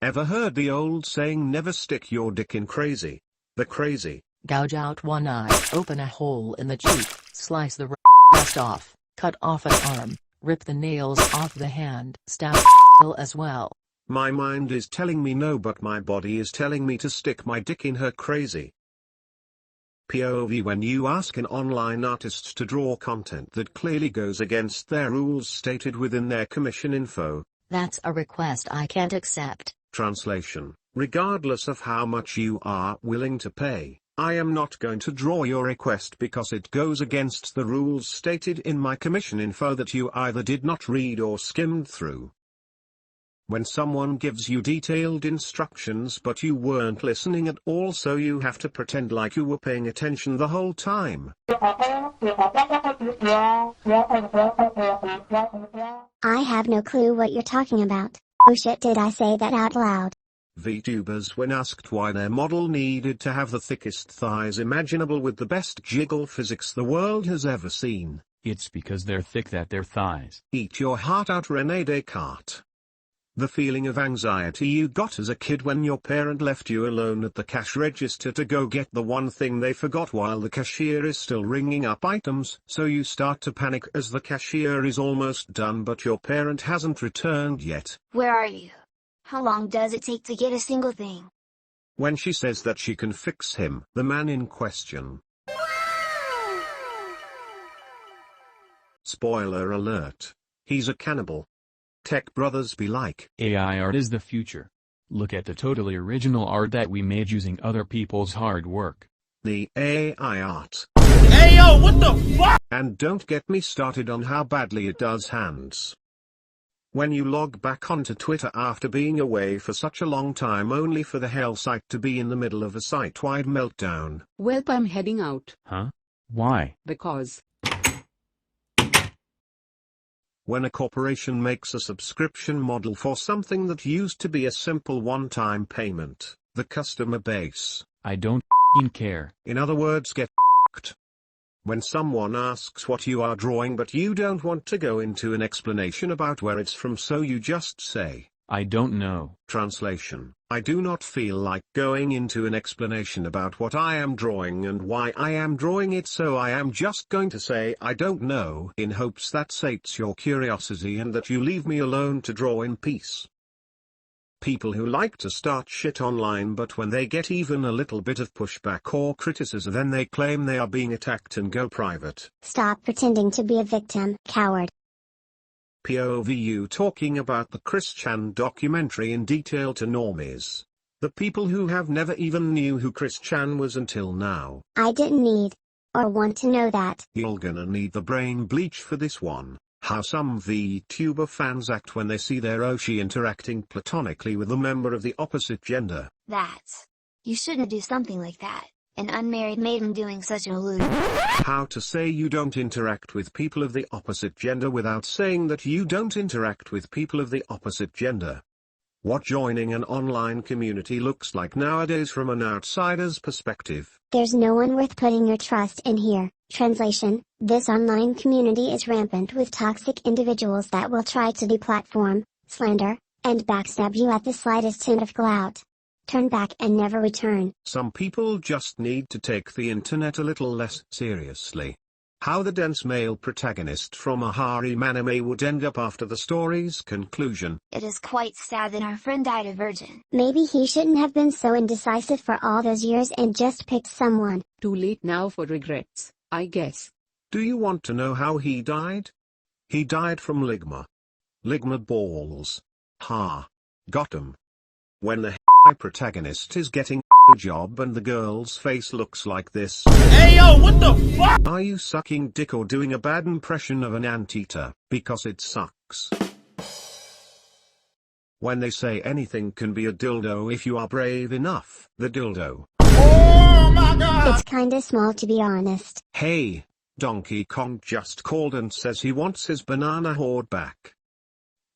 Ever heard the old saying, never stick your dick in crazy? The crazy. Gouge out one eye, open a hole in the cheek, slice the rest off, cut off an arm, rip the nails off the hand, stab as well. My mind is telling me no, but my body is telling me to stick my dick in her crazy. POV: when you ask an online artist to draw content that clearly goes against their rules stated within their commission info. That's a request I can't accept. Translation: regardless of how much you are willing to pay, I am not going to draw your request because it goes against the rules stated in my commission info that you either did not read or skimmed through. When someone gives you detailed instructions but you weren't listening at all, so you have to pretend like you were paying attention the whole time. I have no clue what you're talking about. Oh shit, did I say that out loud? VTubers, when asked why their model needed to have the thickest thighs imaginable with the best jiggle physics the world has ever seen. It's because they're thick that they're thighs. Eat your heart out, René Descartes. The feeling of anxiety you got as a kid when your parent left you alone at the cash register to go get the one thing they forgot while the cashier is still ringing up items, so you start to panic as the cashier is almost done but your parent hasn't returned yet. Where are you? How long does it take to get a single thing? When she says that she can fix him, the man in question. Spoiler alert. He's a cannibal. Tech brothers be like, AI art is the future. Look at the totally original art that we made using other people's hard work. The AI art. Hey yo, what the fuck? And don't get me started on how badly it does hands. When you log back onto Twitter after being away for such a long time only for the hell site to be in the middle of a site-wide meltdown. Welp, I'm heading out. Huh? Why? Because. When a corporation makes a subscription model for something that used to be a simple one-time payment, the customer base. I don't care. In other words, get f***ed. When someone asks what you are drawing but you don't want to go into an explanation about where it's from, so you just say, I don't know. Translation: I do not feel like going into an explanation about what I am drawing and why I am drawing it, so I am just going to say I don't know in hopes that sates your curiosity and that you leave me alone to draw in peace. People who like to start shit online but when they get even a little bit of pushback or criticism then they claim they are being attacked and go private. Stop pretending to be a victim, coward. POV: you talking about the Chris Chan documentary in detail to normies. The people who have never even knew who Chris Chan was until now. I didn't need or want to know that. You're gonna need the brain bleach for this one. How some VTuber fans act when they see their Oshi interacting platonically with a member of the opposite gender. You shouldn't do something like that. An unmarried maiden doing such an allusion. How to say you don't interact with people of the opposite gender without saying that you don't interact with people of the opposite gender. What joining an online community looks like nowadays from an outsider's perspective. There's no one worth putting your trust in here. Translation: this online community is rampant with toxic individuals that will try to deplatform, slander, and backstab you at the slightest hint of clout. Turn back and never return. Some people just need to take the internet a little less seriously. How the dense male protagonist from a harem anime would end up after the story's conclusion. It is quite sad that our friend died a virgin. Maybe he shouldn't have been so indecisive for all those years and just picked someone. Too late now for regrets, I guess. Do you want to know how he died? He died from ligma. Ligma balls. Ha. Got 'em. When the protagonist is getting a job and the girl's face looks like this. Hey yo, what the fuck? Are you sucking dick or doing a bad impression of an anteater? Because it sucks. When they say anything can be a dildo if you are brave enough, the dildo. Oh my god! It's kinda small to be honest. Hey, Donkey Kong just called and says he wants his banana horde back.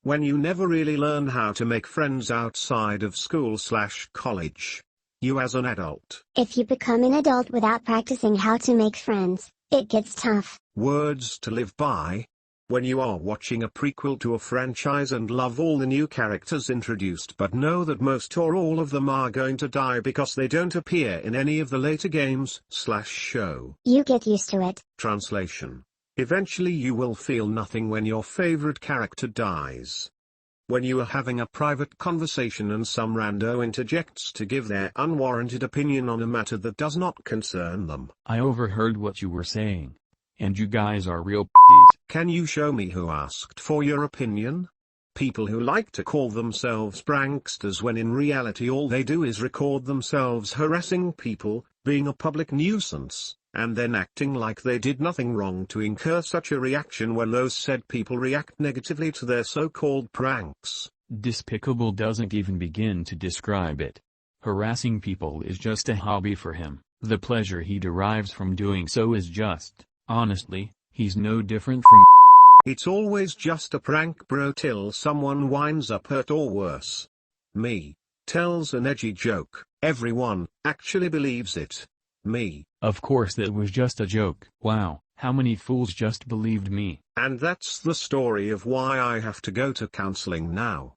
When you never really learn how to make friends outside of school/college. You as an adult. If you become an adult without practicing how to make friends, It gets tough. Words to live by. When you are watching a prequel to a franchise and love all the new characters introduced but know that most or all of them are going to die because they don't appear in any of the later games/show. You get used to it. Translation. Eventually you will feel nothing when your favorite character dies. When you are having a private conversation and some rando interjects to give their unwarranted opinion on a matter that does not concern them. I overheard what you were saying. And you guys are real p***s. Can you show me who asked for your opinion? People who like to call themselves pranksters when in reality all they do is record themselves harassing people, being a public nuisance, and then acting like they did nothing wrong to incur such a reaction when those said people react negatively to their so-called pranks. Despicable doesn't even begin to describe it. Harassing people is just a hobby for him. The pleasure he derives from doing so is just, honestly, he's no different from It's always just a prank bro till someone winds up hurt or worse. Me. Tells an edgy joke, everyone actually believes it. Me. Of course that was just a joke. Wow, how many fools just believed me. And that's the story of why I have to go to counseling now.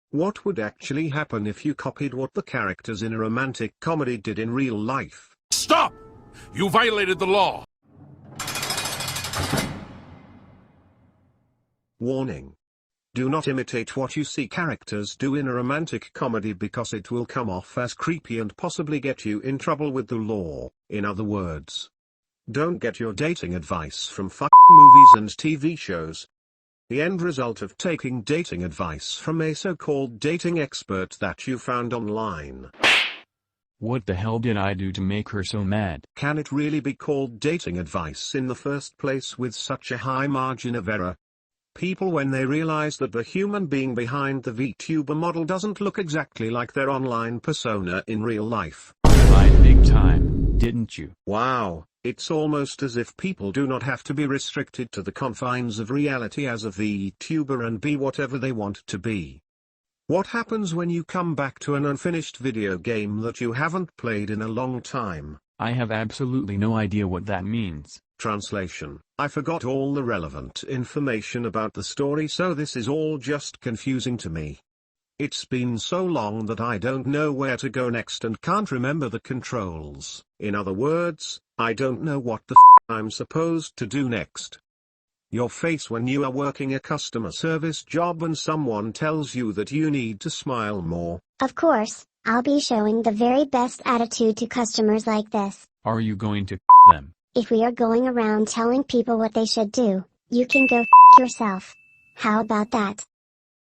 What would actually happen if you copied what the characters in a romantic comedy did in real life? Stop! You violated the law. Warning. Do not imitate what you see characters do in a romantic comedy because it will come off as creepy and possibly get you in trouble with the law. In other words, don't get your dating advice from movies and TV shows. The end result of taking dating advice from a so-called dating expert that you found online. What the hell did I do to make her so mad? Can it really be called dating advice in the first place with such a high margin of error? People when they realize that the human being behind the VTuber model doesn't look exactly like their online persona in real life. Lied big time, didn't you? Wow, it's almost as if people do not have to be restricted to the confines of reality as a VTuber and be whatever they want to be. What happens when you come back to an unfinished video game that you haven't played in a long time? I have absolutely no idea what that means. Translation. I forgot all the relevant information about the story, so this is all just confusing to me. It's been so long that I don't know where to go next and can't remember the controls. In other words, I don't know what the I'm supposed to do next. Your face when you are working a customer service job and someone tells you that you need to smile more. Of course, I'll be showing the very best attitude to customers like this. Are you going to them? If we are going around telling people what they should do, you can go yourself. How about that?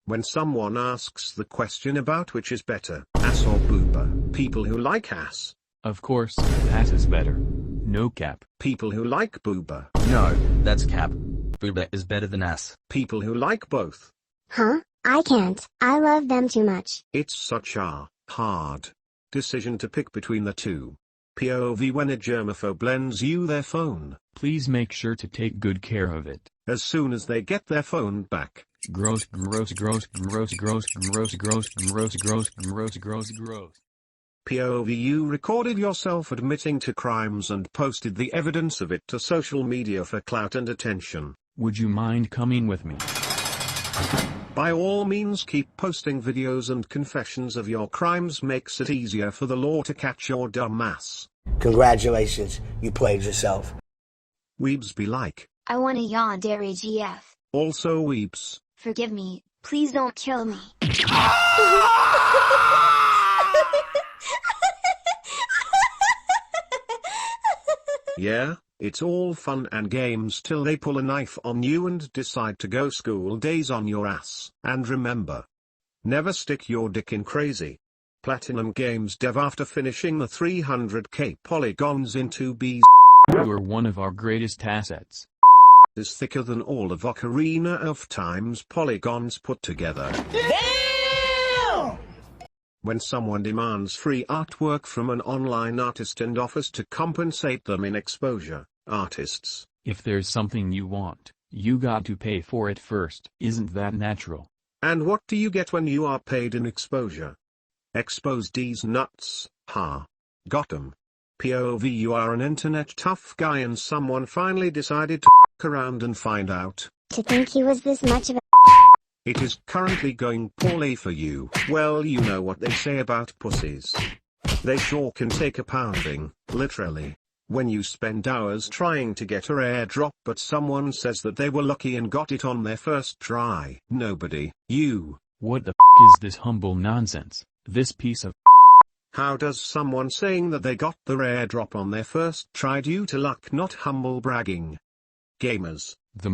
When someone asks the question about which is better, ass or booba, people who like ass. Of course, ass is better. No cap. People who like booba. No, that's cap. Booba is better than ass. People who like both. Huh? I can't. I love them too much. It's such a hard decision to pick between the two. POV when a germaphobe lends you their phone. Please make sure to take good care of it. As soon as they get their phone back. Gross, gross, gross, gross, gross, gross, gross, gross, gross, gross, gross, gross. POV you recorded yourself admitting to crimes and posted the evidence of it to social media for clout and attention. Would you mind coming with me? By all means keep posting videos and confessions of your crimes, makes it easier for the law to catch your dumb ass. Congratulations, you played yourself. Weebs be like. I want a yandere GF. Also weebs. Forgive me, please don't kill me. Yeah, it's all fun and games till they pull a knife on you and decide to go school days on your ass. And remember, never stick your dick in crazy. Platinum Games dev after finishing the 300k polygons in 2B's. You are one of our greatest assets. Is thicker than all of Ocarina of Time's polygons put together. Damn! When someone demands free artwork from an online artist and offers to compensate them in exposure, artists. If there's something you want, you got to pay for it first. Isn't that natural? And what do you get when you are paid in exposure? Expose these nuts, ha. Got 'em. POV: you are an internet tough guy and someone finally decided to f around and find out. To think he was this much of a It is currently going poorly for you. Well, you know what they say about pussies. They sure can take a pounding, literally. When you spend hours trying to get a airdrop but someone says that they were lucky and got it on their first try. Nobody, you. What the is this humble nonsense, this piece of How does someone saying that they got the airdrop on their first try due to luck not humble bragging? Gamers. The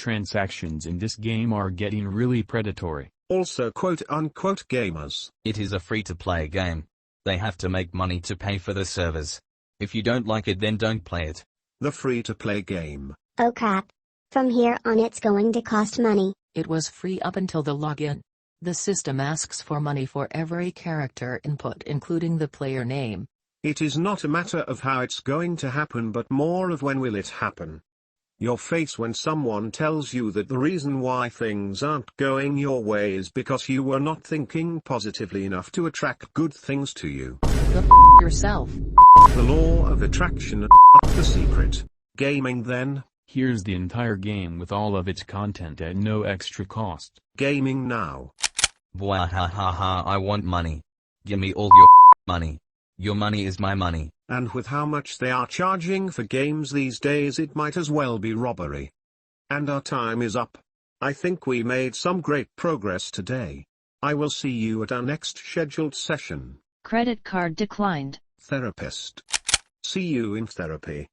microtransactions in this game are getting really predatory. Also quote-unquote gamers. It is a free-to-play game. They have to make money to pay for the servers. If you don't like it, then don't play it. The free-to-play game. oh crap. From here on it's going to cost money. It was free up until the login. The system asks for money for every character input, including the player name. It is not a matter of how it's going to happen but more of when will it happen. Your face when someone tells you that the reason why things aren't going your way is because you were not thinking positively enough to attract good things to you. Go yourself. The law of attraction and the secret. Gaming then. Here's the entire game with all of its content at no extra cost. Gaming now. Bwahahaha, I want money. Give me all your money. Your money is my money. And with how much they are charging for games these days, it might as well be robbery. And our time is up. I think we made some great progress today. I will see you at our next scheduled session. Credit card declined. Therapist. See you in therapy.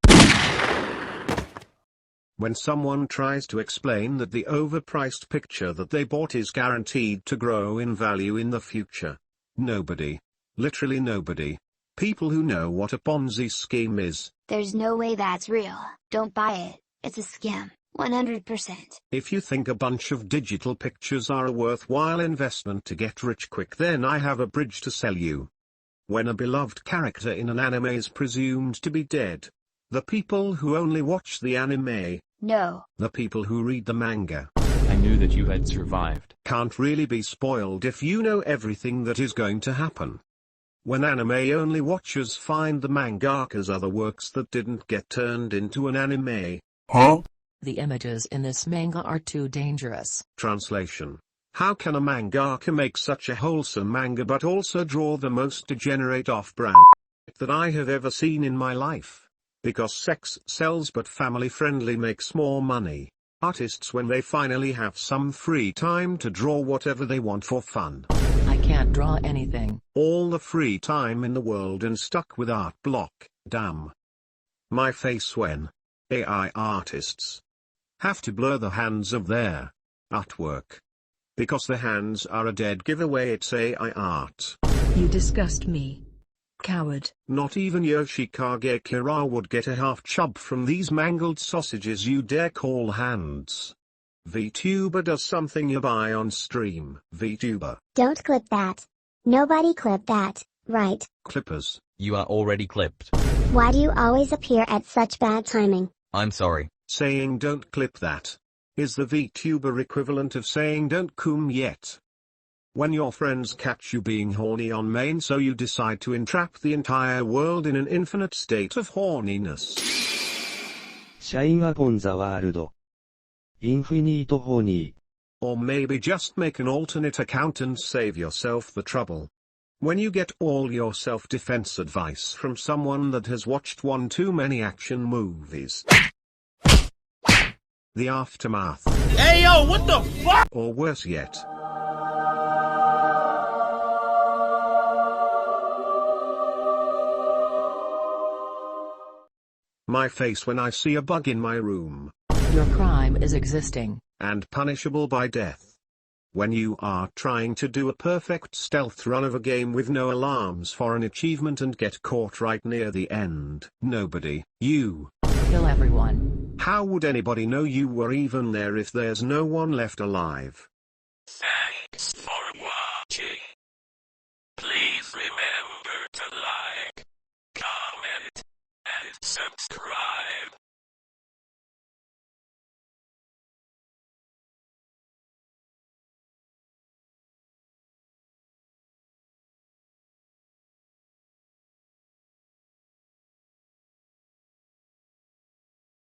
When someone tries to explain that the overpriced picture that they bought is guaranteed to grow in value in the future. Nobody. Literally nobody. People who know what a Ponzi scheme is. There's no way that's real. Don't buy it. It's a scam. 100%. If you think a bunch of digital pictures are a worthwhile investment to get rich quick, then I have a bridge to sell you. When a beloved character in an anime is presumed to be dead, the people who only watch the anime, No. the people who read the manga, I knew that you had survived. can't really be spoiled if you know everything that is going to happen. When anime-only watchers find the mangaka's other works that didn't get turned into an anime. Huh? The images in this manga are too dangerous. Translation. How can a mangaka make such a wholesome manga but also draw the most degenerate off-brand that I have ever seen in my life? Because sex sells but family-friendly makes more money. Artists, when they finally have some free time to draw whatever they want for fun. I can't draw anything. All the free time in the world and stuck with art block, damn. My face when AI artists have to blur the hands of their artwork. Because the hands are a dead giveaway, it's AI art. You disgust me. Coward. Not even Yoshikage Kira would get a half chub from these mangled sausages you dare call hands. VTuber does something you buy on stream. VTuber. Don't clip that. Nobody clip that, right? Clippers. You are already clipped. Why do you always appear at such bad timing? I'm sorry. Saying don't clip that is the VTuber equivalent of saying don't cum yet. When your friends catch you being horny on main, so you decide to entrap the entire world in an infinite state of horniness. シャインアポンザワールド。インフィニートホーニー。 Or maybe just make an alternate account and save yourself the trouble. When you get all your self-defense advice from someone that has watched one too many action movies. The aftermath. Hey yo, what the fuck? Or worse yet. My face when I see a bug in my room. Your crime is existing. And punishable by death. When you are trying to do a perfect stealth run of a game with no alarms for an achievement and get caught right near the end. Nobody, you. Kill everyone. How would anybody know you were even there if there's no one left alive? Thanks for watching. Please remember to like, comment, and subscribe.